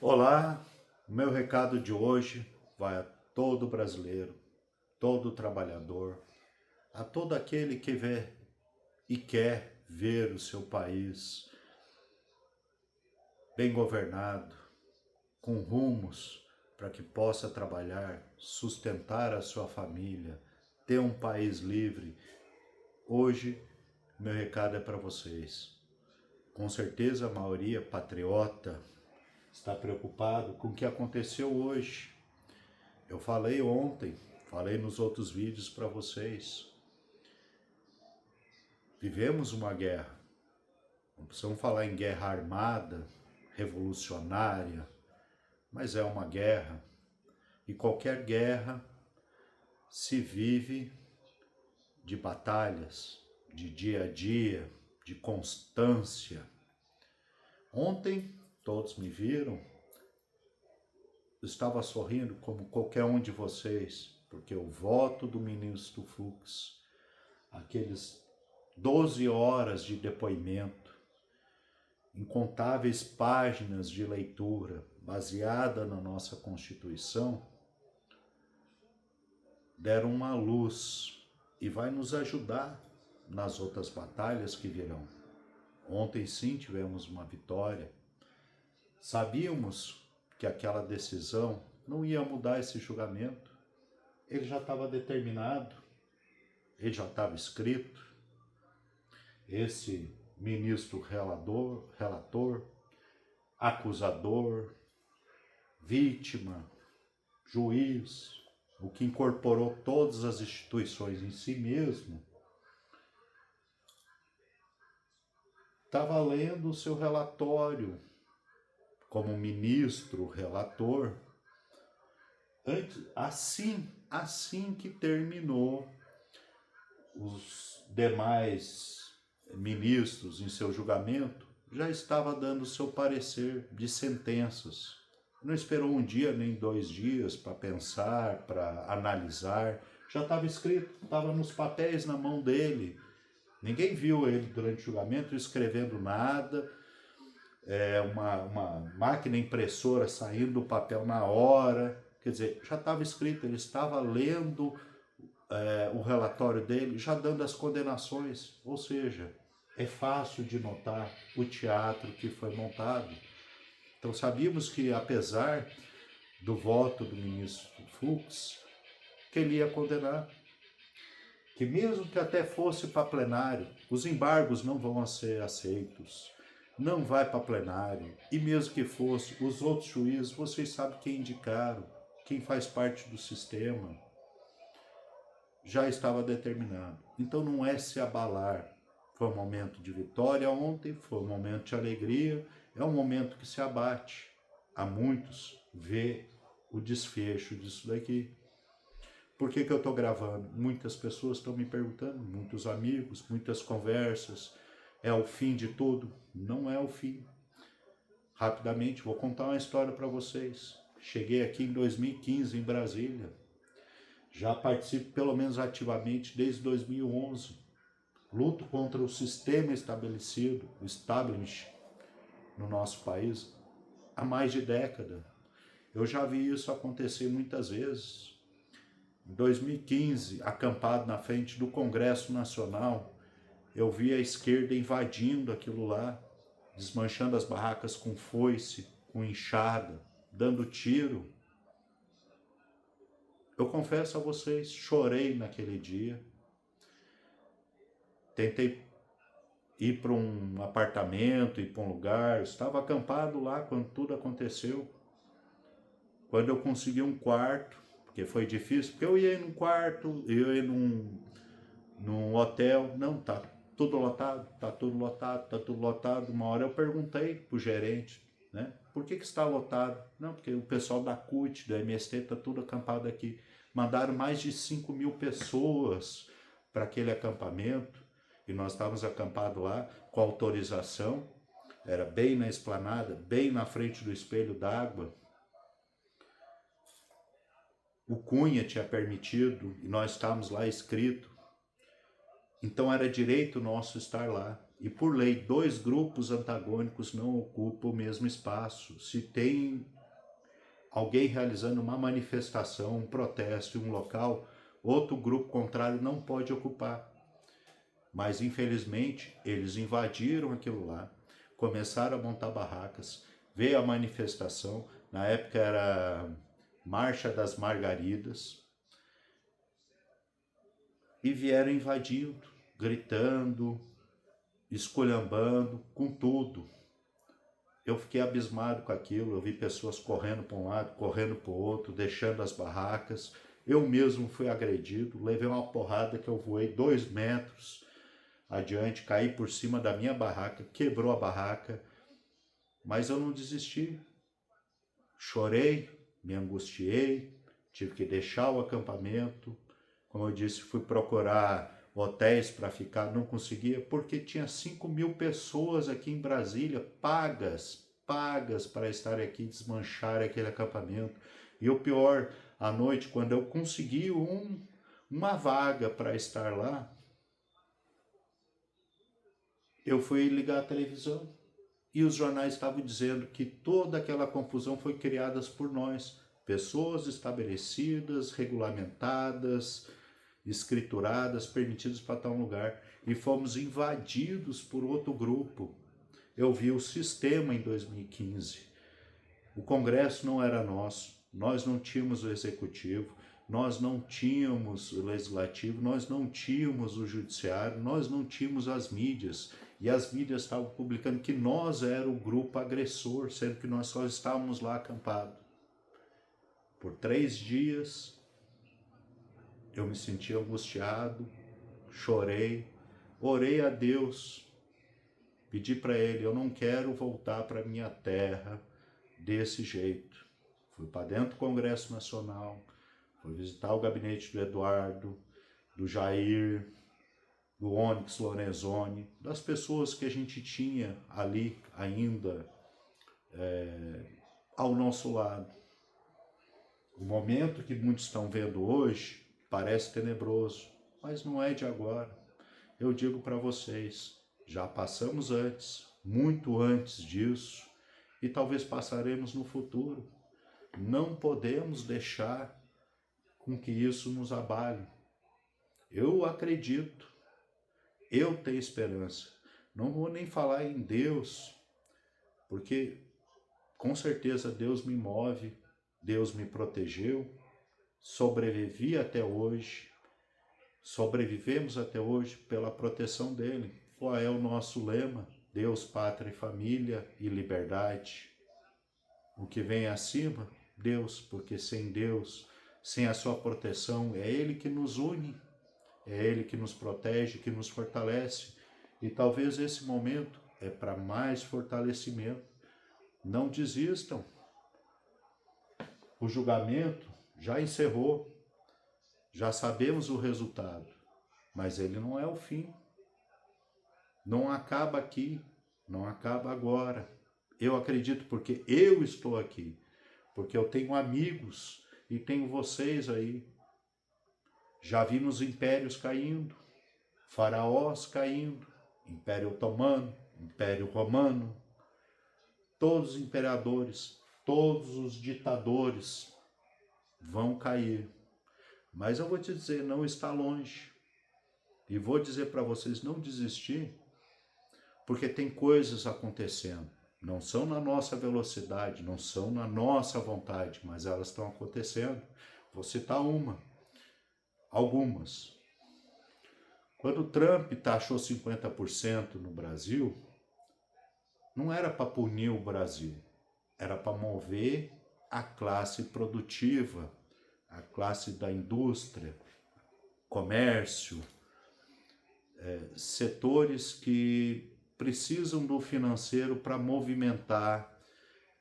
Olá, o meu recado de hoje vai a todo brasileiro, todo trabalhador, a todo aquele que vê e quer ver o seu país bem governado, com rumos para que possa trabalhar, sustentar a sua família, ter um país livre. Hoje, meu recado é para vocês. Com certeza a maioria patriota está preocupado com o que aconteceu hoje. Eu falei ontem, falei nos outros vídeos para vocês. Vivemos uma guerra. Não precisamos falar em guerra armada, revolucionária, mas é uma guerra. E qualquer guerra se vive de batalhas, de dia a dia, de constância. Ontem todos me viram, eu estava sorrindo como qualquer um de vocês, porque o voto do ministro Fux, aqueles 12 horas de depoimento, incontáveis páginas de leitura baseada na nossa Constituição, deram uma luz e vai nos ajudar nas outras batalhas que virão. Ontem sim tivemos uma vitória. Sabíamos que aquela decisão não ia mudar esse julgamento. Ele já estava determinado, ele já estava escrito. Esse ministro relator, acusador, vítima, juiz, o que incorporou todas as instituições em si mesmo, estava lendo o seu relatório como ministro relator, assim que terminou os demais ministros em seu julgamento, já estava dando seu parecer de sentenças. Não esperou um dia nem 2 dias para pensar, para analisar. Já estava escrito, estava nos papéis na mão dele. Ninguém viu ele durante o julgamento escrevendo nada. Uma máquina impressora saindo do papel na hora. Quer dizer, já estava escrito, ele estava lendo o relatório dele, já dando as condenações. Ou seja, é fácil de notar o teatro que foi montado. Então sabíamos que, apesar do voto do ministro Fux, que ele ia condenar. Que mesmo que até fosse para plenário, os embargos não vão ser aceitos. Não vai para plenário. E mesmo que fosse, os outros juízes, vocês sabem quem indicaram, quem faz parte do sistema. Já estava determinado. Então não é se abalar. Foi um momento de vitória ontem, foi um momento de alegria, é um momento que se abate. Há muitos vê o desfecho disso daqui. Por que eu estou gravando? Muitas pessoas estão me perguntando, muitos amigos, muitas conversas. É o fim de tudo? Não é o fim. Rapidamente, vou contar uma história para vocês. Cheguei aqui em 2015 em Brasília. Já participo pelo menos ativamente desde 2011. Luto contra o sistema estabelecido, o establishment no nosso país há mais de década. Eu já vi isso acontecer muitas vezes. Em 2015, acampado na frente do Congresso Nacional, eu vi a esquerda invadindo aquilo lá, desmanchando as barracas com foice, com enxada, dando tiro. Eu confesso a vocês, chorei naquele dia. Tentei ir para um apartamento, ir para um lugar, estava acampado lá quando tudo aconteceu. Quando eu consegui um quarto, porque foi difícil, porque eu ia num quarto, eu ia num hotel, não, tá tudo lotado, tá tudo lotado, tá tudo lotado. Uma hora eu perguntei pro gerente, né, por que está lotado? Não, porque o pessoal da CUT, da MST, tá tudo acampado aqui. Mandaram mais de 5.000 pessoas para aquele acampamento, e nós estávamos acampados lá com autorização, era bem na esplanada, bem na frente do espelho d'água. O Cunha tinha permitido, e nós estávamos lá escrito. Então era direito nosso estar lá. E por lei, dois grupos antagônicos não ocupam o mesmo espaço. Se tem alguém realizando uma manifestação, um protesto em um local, outro grupo contrário não pode ocupar. Mas infelizmente eles invadiram aquilo lá, começaram a montar barracas, veio a manifestação, na época era Marcha das Margaridas, e vieram invadindo, gritando, esculhambando, com tudo. Eu fiquei abismado com aquilo, eu vi pessoas correndo para um lado, correndo para o outro, deixando as barracas. Eu mesmo fui agredido, levei uma porrada que eu voei 2 metros adiante, caí por cima da minha barraca, quebrou a barraca, mas eu não desisti. Chorei, me angustiei, tive que deixar o acampamento. Como eu disse, fui procurar hotéis para ficar, não conseguia, porque tinha 5.000 pessoas aqui em Brasília, pagas para estar aqui, desmanchar aquele acampamento. E o pior, à noite, quando eu consegui uma vaga para estar lá, eu fui ligar a televisão e os jornais estavam dizendo que toda aquela confusão foi criada por nós, pessoas estabelecidas, regulamentadas, escrituradas, permitidas para tal lugar, e fomos invadidos por outro grupo. Eu vi o sistema em 2015. O Congresso não era nosso, nós não tínhamos o Executivo, nós não tínhamos o Legislativo, nós não tínhamos o Judiciário, nós não tínhamos as mídias. E as mídias estavam publicando que nós era o grupo agressor, sendo que nós só estávamos lá acampados. Por 3 dias, eu me senti angustiado, chorei, orei a Deus, pedi para Ele, eu não quero voltar para minha terra desse jeito. Fui para dentro do Congresso Nacional, fui visitar o gabinete do Eduardo, do Jair, do Onyx Lorenzoni, das pessoas que a gente tinha ali ainda ao nosso lado. O momento que muitos estão vendo hoje parece tenebroso, mas não é de agora. Eu digo para vocês, já passamos antes, muito antes disso, e talvez passaremos no futuro. Não podemos deixar com que isso nos abale. Eu acredito, eu tenho esperança. Não vou nem falar em Deus, porque com certeza Deus me move, Deus me protegeu, sobrevivi até hoje, sobrevivemos até hoje pela proteção dele. Qual é o nosso lema? Deus, pátria e família e liberdade. O que vem acima? Deus, porque sem Deus, sem a sua proteção, é Ele que nos une, é Ele que nos protege, que nos fortalece. E talvez esse momento é para mais fortalecimento. Não desistam. O julgamento já encerrou, já sabemos o resultado, mas ele não é o fim. Não acaba aqui, não acaba agora. Eu acredito porque eu estou aqui, porque eu tenho amigos e tenho vocês aí. Já vimos impérios caindo, faraós caindo, Império Otomano, Império Romano, todos os imperadores, todos os ditadores vão cair. Mas eu vou te dizer, não está longe. E vou dizer para vocês não desistir, porque tem coisas acontecendo. Não são na nossa velocidade, não são na nossa vontade, mas elas estão acontecendo. Vou citar algumas. Quando o Trump taxou 50% no Brasil, não era para punir o Brasil, era para mover a classe produtiva, a classe da indústria, comércio, setores que precisam do financeiro para movimentar,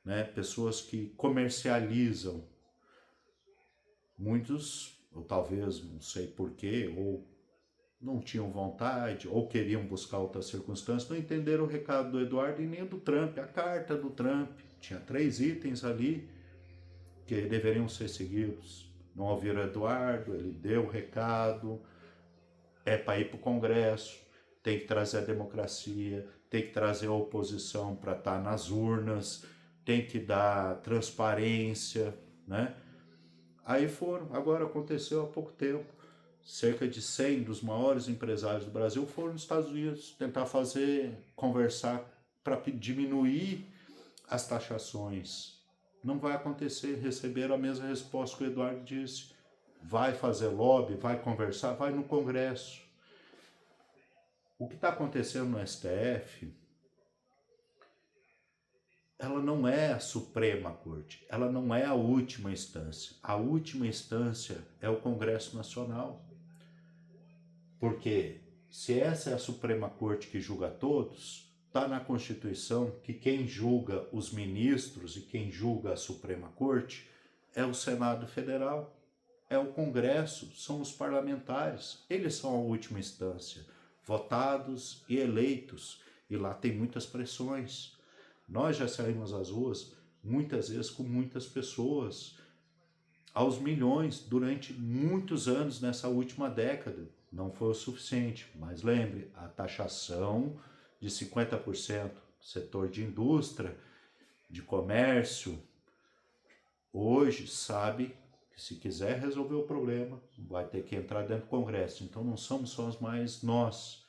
né? Pessoas que comercializam. Muitos, ou talvez, não sei porquê, ou não tinham vontade, ou queriam buscar outras circunstâncias, não entenderam o recado do Eduardo e nem do Trump. A carta do Trump tinha 3 itens ali que deveriam ser seguidos. Não ouviram o Eduardo, ele deu o recado, é para ir para o Congresso. tem que trazer a democracia, tem que trazer a oposição para estar nas urnas, tem que dar transparência, né? Aí agora aconteceu há pouco tempo, cerca de 100 dos maiores empresários do Brasil foram nos Estados Unidos tentar conversar para diminuir as taxações. Não vai acontecer, receberam a mesma resposta que o Eduardo disse. Vai fazer lobby, vai conversar, vai no Congresso. O que está acontecendo no STF, ela não é a Suprema Corte, ela não é a última instância. A última instância é o Congresso Nacional. Porque se essa é a Suprema Corte que julga todos, está na Constituição que quem julga os ministros e quem julga a Suprema Corte é o Senado Federal, é o Congresso, são os parlamentares. Eles são a última instância, votados e eleitos. E lá tem muitas pressões. Nós já saímos às ruas muitas vezes com muitas pessoas, aos milhões, durante muitos anos nessa última década. Não foi o suficiente, mas lembre, a taxação de 50%, setor de indústria, de comércio, hoje sabe que se quiser resolver o problema, vai ter que entrar dentro do Congresso. Então não somos só mais nós.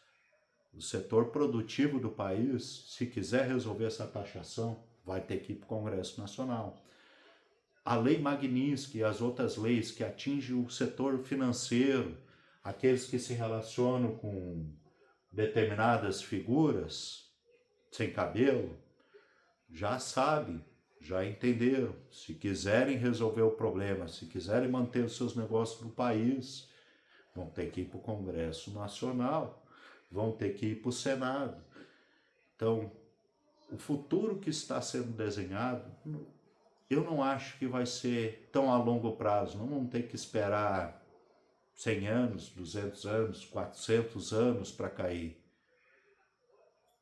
O setor produtivo do país, se quiser resolver essa taxação, vai ter que ir para o Congresso Nacional. A Lei Magnitsky e as outras leis que atingem o setor financeiro, aqueles que se relacionam com determinadas figuras sem cabelo, já sabem, já entenderam. Se quiserem resolver o problema, se quiserem manter os seus negócios no país, vão ter que ir para o Congresso Nacional, vão ter que ir para o Senado. Então, o futuro que está sendo desenhado, eu não acho que vai ser tão a longo prazo. Não vamos ter que esperar 100 anos, 200 anos, 400 anos para cair.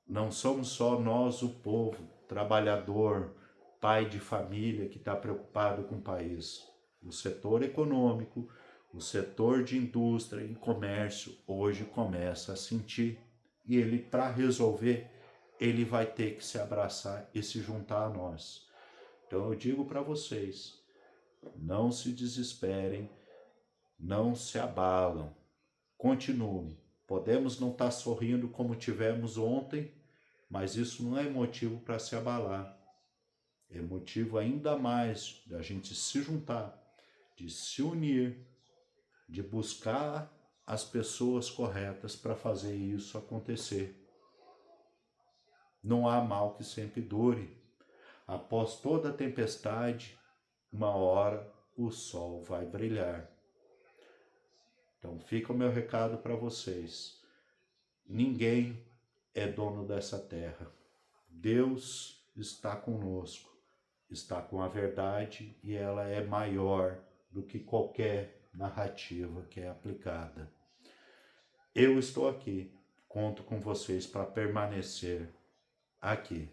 Não somos só nós, o povo, trabalhador, pai de família que está preocupado com o país. O setor econômico, o setor de indústria e comércio hoje começa a sentir. E ele, para resolver, ele vai ter que se abraçar e se juntar a nós. Então eu digo para vocês, não se desesperem, não se abalam, continuem. Podemos não estar sorrindo como tivemos ontem, mas isso não é motivo para se abalar. É motivo ainda mais da gente se juntar, de se unir, de buscar as pessoas corretas para fazer isso acontecer. Não há mal que sempre dure. Após toda tempestade, uma hora o sol vai brilhar. Então fica o meu recado para vocês. Ninguém é dono dessa terra. Deus está conosco, está com a verdade e ela é maior do que qualquer narrativa que é aplicada. Eu estou aqui, conto com vocês para permanecer aqui.